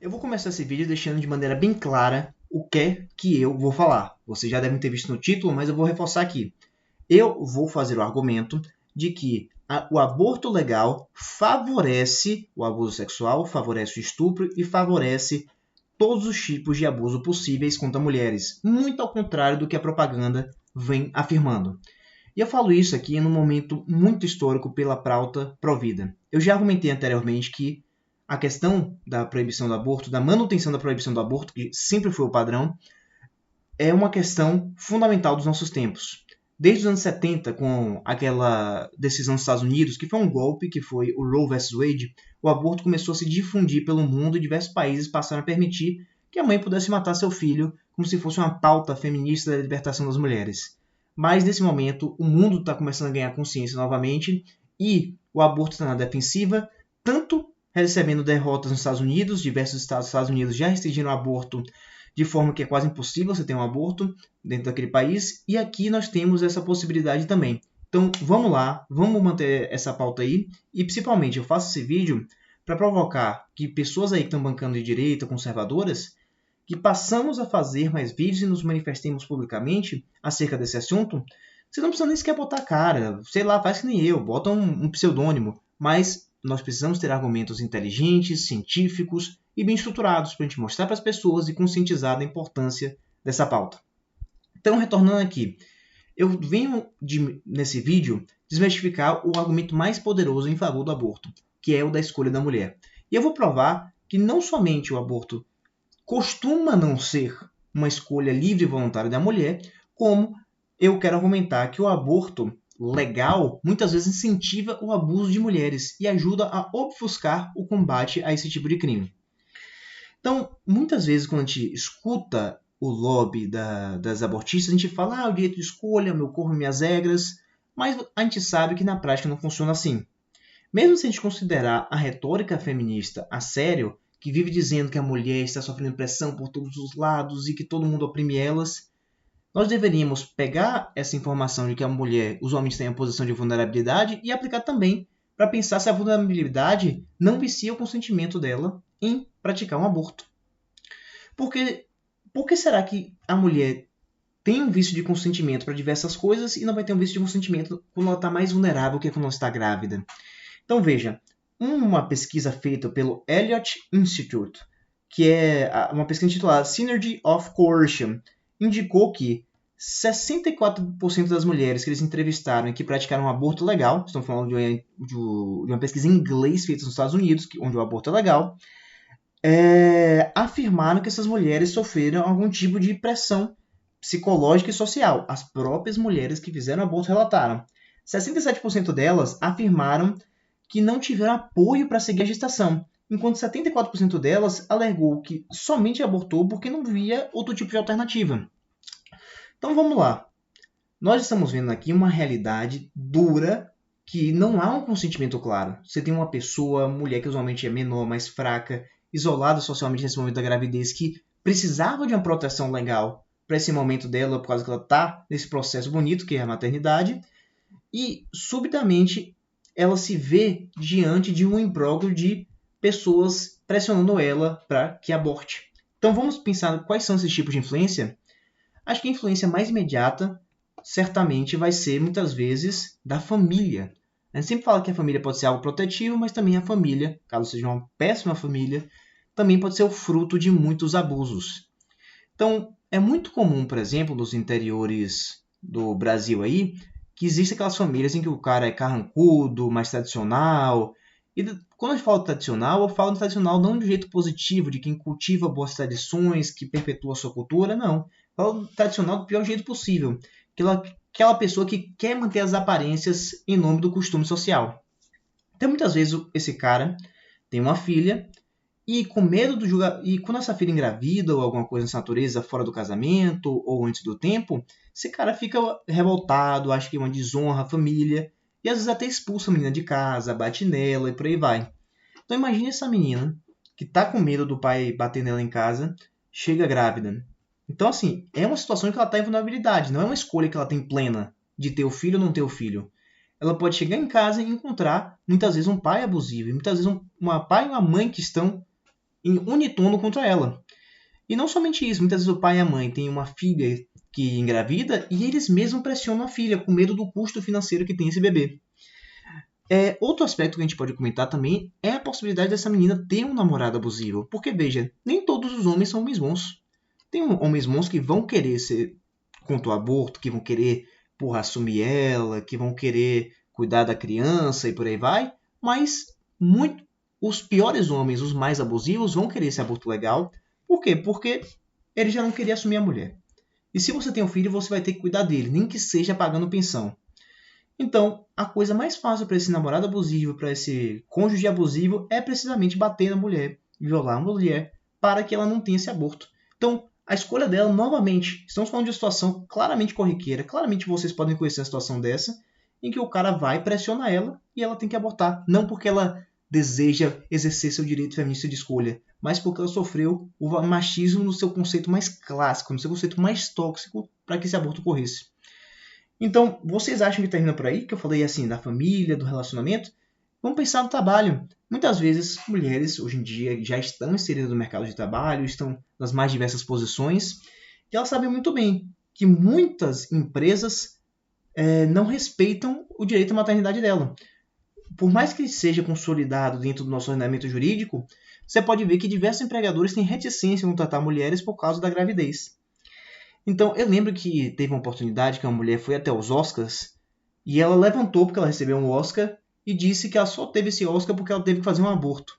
Eu vou começar esse vídeo deixando de maneira bem clara o que é que eu vou falar. Vocês já devem ter visto no título, mas eu vou reforçar aqui. Eu vou fazer o argumento de que o aborto legal favorece o abuso sexual, favorece o estupro e favorece todos os tipos de abuso possíveis contra mulheres, muito ao contrário do que a propaganda vem afirmando. E eu falo isso aqui num momento muito histórico pela pauta Provida. Eu já argumentei anteriormente que a questão da proibição do aborto, da manutenção da proibição do aborto, que sempre foi o padrão, é uma questão fundamental dos nossos tempos. Desde os anos 70, com aquela decisão dos Estados Unidos, que foi um golpe, que foi o Roe vs. Wade, o aborto começou a se difundir pelo mundo e diversos países passaram a permitir que a mãe pudesse matar seu filho como se fosse uma pauta feminista da libertação das mulheres. Mas, nesse momento, o mundo está começando a ganhar consciência novamente e o aborto está na defensiva, tanto recebendo derrotas nos Estados Unidos, diversos estados dos Estados Unidos já restringiram o aborto de forma que é quase impossível você ter um aborto dentro daquele país, e aqui nós temos essa possibilidade também. Então vamos lá, vamos manter essa pauta aí, e principalmente eu faço esse vídeo para provocar que pessoas aí que estão bancando de direita, conservadoras, que passamos a fazer mais vídeos e nos manifestemos publicamente acerca desse assunto. Você não precisa nem sequer botar a cara, sei lá, faz que nem eu, bota um pseudônimo, mas nós precisamos ter argumentos inteligentes, científicos e bem estruturados para a gente mostrar para as pessoas e conscientizar da importância dessa pauta. Então, retornando aqui, eu venho nesse vídeo desmistificar o argumento mais poderoso em favor do aborto, que é o da escolha da mulher. E eu vou provar que não somente o aborto costuma não ser uma escolha livre e voluntária da mulher, como eu quero argumentar que o aborto legal muitas vezes incentiva o abuso de mulheres e ajuda a obfuscar o combate a esse tipo de crime. Então, muitas vezes, quando a gente escuta o lobby das abortistas, a gente fala, o direito de escolha, meu corpo, minhas regras, mas a gente sabe que na prática não funciona assim. Mesmo se a gente considerar a retórica feminista a sério, que vive dizendo que a mulher está sofrendo pressão por todos os lados e que todo mundo oprime elas, nós deveríamos pegar essa informação de que a mulher, os homens têm a posição de vulnerabilidade e aplicar também para pensar se a vulnerabilidade não vicia o consentimento dela em praticar um aborto. Porque por que será que a mulher tem um vício de consentimento para diversas coisas e não vai ter um vício de consentimento quando ela está mais vulnerável que quando ela está grávida? Então veja, uma pesquisa feita pelo Elliott Institute, que é uma pesquisa intitulada Synergy of Coercion, indicou que 64% das mulheres que eles entrevistaram e que praticaram um aborto legal, estão falando de uma pesquisa em inglês feita nos Estados Unidos, onde o aborto é legal, afirmaram que essas mulheres sofreram algum tipo de pressão psicológica e social. As próprias mulheres que fizeram aborto relataram. 67% delas afirmaram que não tiveram apoio para seguir a gestação, enquanto 74% delas alegou que somente abortou porque não via outro tipo de alternativa. Então vamos lá. Nós estamos vendo aqui uma realidade dura que não há um consentimento claro. Você tem uma pessoa, mulher que usualmente é menor, mais fraca, isolada socialmente nesse momento da gravidez, que precisava de uma proteção legal para esse momento dela, por causa que ela está nesse processo bonito que é a maternidade, e subitamente ela se vê diante de um imbróglio de pessoas pressionando ela para que aborte. Então vamos pensar quais são esses tipos de influência? Acho que a influência mais imediata certamente vai ser, muitas vezes, da família. A gente sempre fala que a família pode ser algo protetivo, mas também a família, caso seja uma péssima família, também pode ser o fruto de muitos abusos. Então, é muito comum, por exemplo, nos interiores do Brasil aí, que existem aquelas famílias em que o cara é carrancudo, mais tradicional. E quando eu falo tradicional, eu falo tradicional não de um jeito positivo, de quem cultiva boas tradições, que perpetua a sua cultura, não. Eu falo tradicional do pior jeito possível. Aquela pessoa que quer manter as aparências em nome do costume social. Então, muitas vezes, esse cara tem uma filha e com medo do julgamento, e quando essa filha engravida ou alguma coisa dessa natureza fora do casamento ou antes do tempo, esse cara fica revoltado, acha que é uma desonra à família e às vezes até expulsa a menina de casa, bate nela e por aí vai. Então imagine essa menina que tá com medo do pai bater nela em casa, chega grávida. Então assim, é uma situação que ela está em vulnerabilidade, não é uma escolha que ela tem plena de ter o filho ou não ter o filho. Ela pode chegar em casa e encontrar muitas vezes um pai abusivo, e muitas vezes uma pai e uma mãe que estão em uníssono contra ela. E não somente isso, muitas vezes o pai e a mãe têm uma filha que engravida e eles mesmos pressionam a filha com medo do custo financeiro que tem esse bebê. Outro aspecto que a gente pode comentar também é a possibilidade dessa menina ter um namorado abusivo. Porque, veja, nem todos os homens são homens bons. Tem homens bons que vão querer ser contra o aborto, que vão querer assumir ela, que vão querer cuidar da criança e por aí vai. Mas os piores homens, os mais abusivos, vão querer esse aborto legal. Por quê? Porque ele já não queria assumir a mulher. E se você tem um filho, você vai ter que cuidar dele, nem que seja pagando pensão. Então, a coisa mais fácil para esse namorado abusivo, para esse cônjuge abusivo, é precisamente bater na mulher, violar a mulher, para que ela não tenha esse aborto. Então, a escolha dela, novamente, estamos falando de uma situação claramente corriqueira, claramente vocês podem conhecer uma situação dessa, em que o cara vai, pressiona ela e ela tem que abortar. Não porque ela deseja exercer seu direito feminista de escolha, mas porque ela sofreu o machismo no seu conceito mais clássico, no seu conceito mais tóxico, para que esse aborto ocorresse. Então, vocês acham que termina por aí? Que eu falei assim, da família, do relacionamento? Vamos pensar no trabalho. Muitas vezes, mulheres, hoje em dia, já estão inseridas no mercado de trabalho, estão nas mais diversas posições, e elas sabem muito bem que muitas empresas não respeitam o direito à maternidade dela. Por mais que seja consolidado dentro do nosso ordenamento jurídico, você pode ver que diversos empregadores têm reticência em tratar mulheres por causa da gravidez. Então, eu lembro que teve uma oportunidade que uma mulher foi até os Oscars e ela levantou porque ela recebeu um Oscar e disse que ela só teve esse Oscar porque ela teve que fazer um aborto.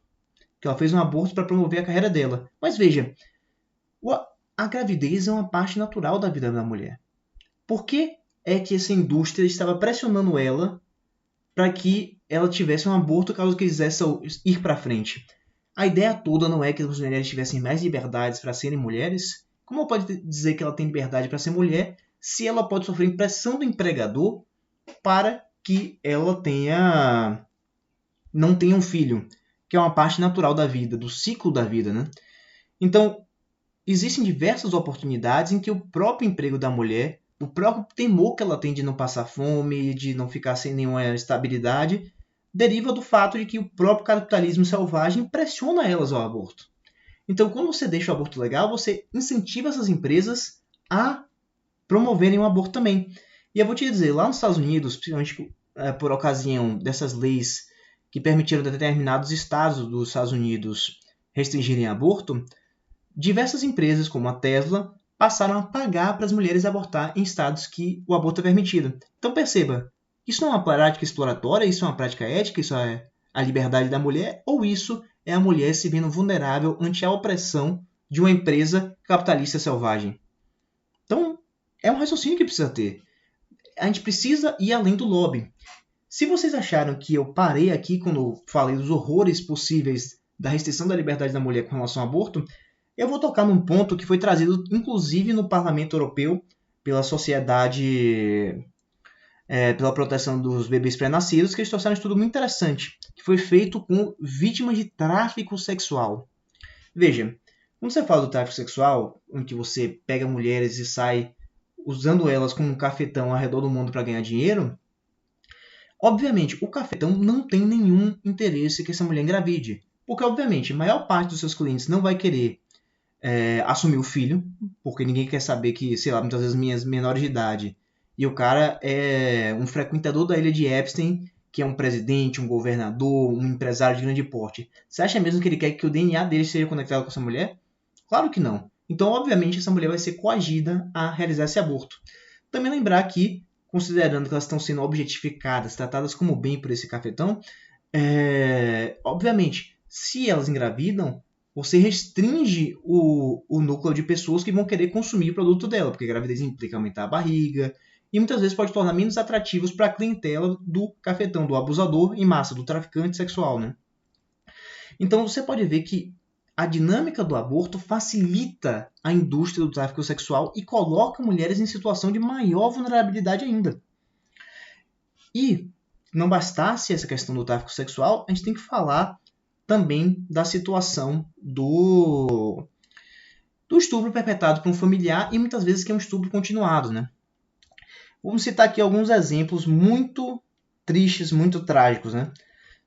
Que ela fez um aborto para promover a carreira dela. Mas veja, a gravidez é uma parte natural da vida da mulher. Por que é que essa indústria estava pressionando ela para que ela tivesse um aborto caso quisesse ir para frente? A ideia toda não é que as mulheres tivessem mais liberdades para serem mulheres. Como pode dizer que ela tem liberdade para ser mulher se ela pode sofrer pressão do empregador para que ela não tenha um filho, que é uma parte natural da vida, do ciclo da vida, né? Então, existem diversas oportunidades em que o próprio emprego da mulher, o próprio temor que ela tem de não passar fome, de não ficar sem nenhuma estabilidade, deriva do fato de que o próprio capitalismo selvagem pressiona elas ao aborto. Então, quando você deixa o aborto legal, você incentiva essas empresas a promoverem o aborto também. E eu vou te dizer, lá nos Estados Unidos, principalmente por ocasião dessas leis que permitiram determinados estados dos Estados Unidos restringirem o aborto, diversas empresas, como a Tesla, passaram a pagar para as mulheres abortar em estados que o aborto é permitido. Então perceba, isso não é uma prática exploratória, isso é uma prática ética, isso é a liberdade da mulher, ou isso é a mulher se vendo vulnerável ante a opressão de uma empresa capitalista selvagem. Então, é um raciocínio que precisa ter. A gente precisa ir além do lobby. Se vocês acharam que eu parei aqui quando falei dos horrores possíveis da restrição da liberdade da mulher com relação ao aborto, eu vou tocar num ponto que foi trazido, inclusive, no Parlamento Europeu pela Sociedade pela Proteção dos Bebês Pré-Nascidos, que eles trouxeram um estudo muito interessante, que foi feito com vítimas de tráfico sexual. Veja, quando você fala do tráfico sexual, em que você pega mulheres e sai usando elas como um cafetão ao redor do mundo para ganhar dinheiro, obviamente, o cafetão não tem nenhum interesse que essa mulher engravide. Porque, obviamente, a maior parte dos seus clientes não vai querer assumir o filho, porque ninguém quer saber que, sei lá, muitas vezes minhas menores de idade, e o cara é um frequentador da ilha de Epstein, que é um presidente, um governador, um empresário de grande porte. Você acha mesmo que ele quer que o DNA dele seja conectado com essa mulher? Claro que não. Então, obviamente, essa mulher vai ser coagida a realizar esse aborto. Também lembrar que, considerando que elas estão sendo objetificadas, tratadas como bem por esse cafetão, obviamente, se elas engravidam, você restringe o núcleo de pessoas que vão querer consumir o produto dela, porque a gravidez implica aumentar a barriga, e muitas vezes pode tornar menos atrativos para a clientela do cafetão, do abusador em massa, do traficante sexual, né? Então você pode ver que a dinâmica do aborto facilita a indústria do tráfico sexual e coloca mulheres em situação de maior vulnerabilidade ainda. E não bastasse essa questão do tráfico sexual, a gente tem que falar também da situação do estupro perpetrado por um familiar e muitas vezes que é um estupro continuado, né? Vamos citar aqui alguns exemplos muito tristes, muito trágicos, né?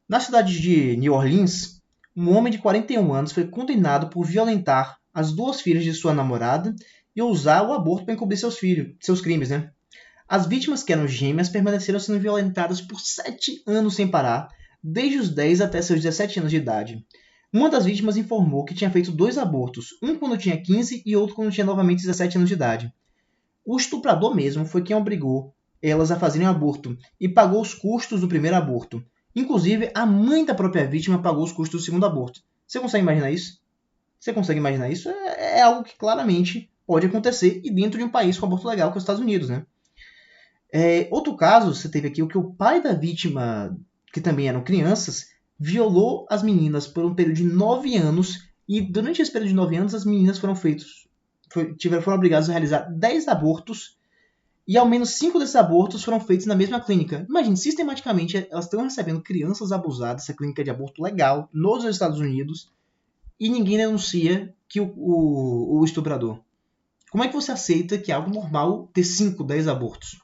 Na cidade de New Orleans, Um homem de 41 anos foi condenado por violentar as 2 filhas de sua namorada e usar o aborto para encobrir seus crimes, né? As vítimas, que eram gêmeas, permaneceram sendo violentadas por 7 anos sem parar, desde os 10 até seus 17 anos de idade. Uma das vítimas informou que tinha feito 2 abortos, um quando tinha 15 e outro quando tinha novamente 17 anos de idade. O estuprador mesmo foi quem obrigou elas a fazerem o aborto e pagou os custos do primeiro aborto. Inclusive, a mãe da própria vítima pagou os custos do segundo aborto. Você consegue imaginar isso? Você consegue imaginar isso? É algo que claramente pode acontecer e dentro de um país com aborto legal, que é os Estados Unidos, né? Outro caso, você teve aqui o que o pai da vítima, que também eram crianças, violou as meninas por um período de 9 anos e durante esse período de 9 anos as meninas foram obrigadas a realizar 10 abortos e ao menos 5 desses abortos foram feitos na mesma clínica. Imagine, sistematicamente elas estão recebendo crianças abusadas, essa clínica de aborto legal, nos Estados Unidos, e ninguém denuncia que o estuprador. Como é que você aceita que é algo normal ter 5, 10 abortos?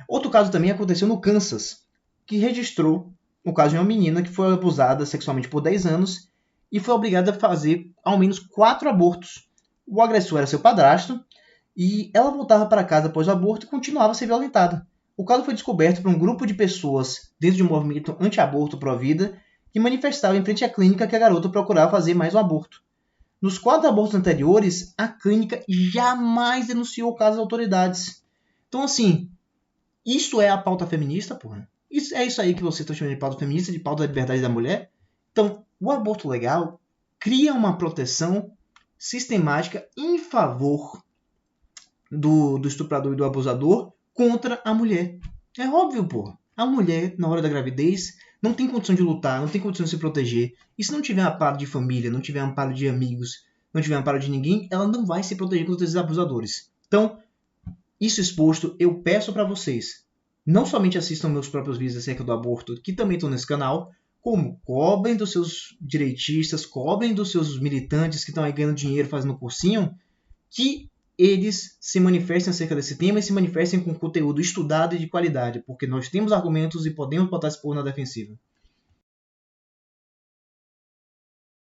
Outro caso também aconteceu no Kansas, que registrou o caso de uma menina que foi abusada sexualmente por 10 anos e foi obrigada a fazer ao menos 4 abortos. O agressor era seu padrasto e ela voltava para casa após o aborto e continuava a ser violentada. O caso foi descoberto por um grupo de pessoas dentro de um movimento anti-aborto pró-vida que manifestava em frente à clínica que a garota procurava fazer mais um aborto. Nos 4 abortos anteriores, a clínica jamais denunciou o caso às autoridades. Então, assim, isso é a pauta feminista, porra. É isso aí que vocês estão chamando de pauta feminista, de pauta da liberdade da mulher. Então, o aborto legal cria uma proteção sistemática em favor do estuprador e do abusador contra a mulher. É óbvio, porra. A mulher, na hora da gravidez, não tem condição de lutar, não tem condição de se proteger. E se não tiver amparo de família, não tiver amparo de amigos, não tiver amparo de ninguém, ela não vai se proteger contra esses abusadores. Então, isso exposto, eu peço para vocês, não somente assistam meus próprios vídeos acerca do aborto, que também estão nesse canal, como cobrem dos seus direitistas, cobrem dos seus militantes que estão aí ganhando dinheiro fazendo cursinho, que eles se manifestem acerca desse tema e se manifestem com conteúdo estudado e de qualidade, porque nós temos argumentos e podemos botar esse povo na defensiva.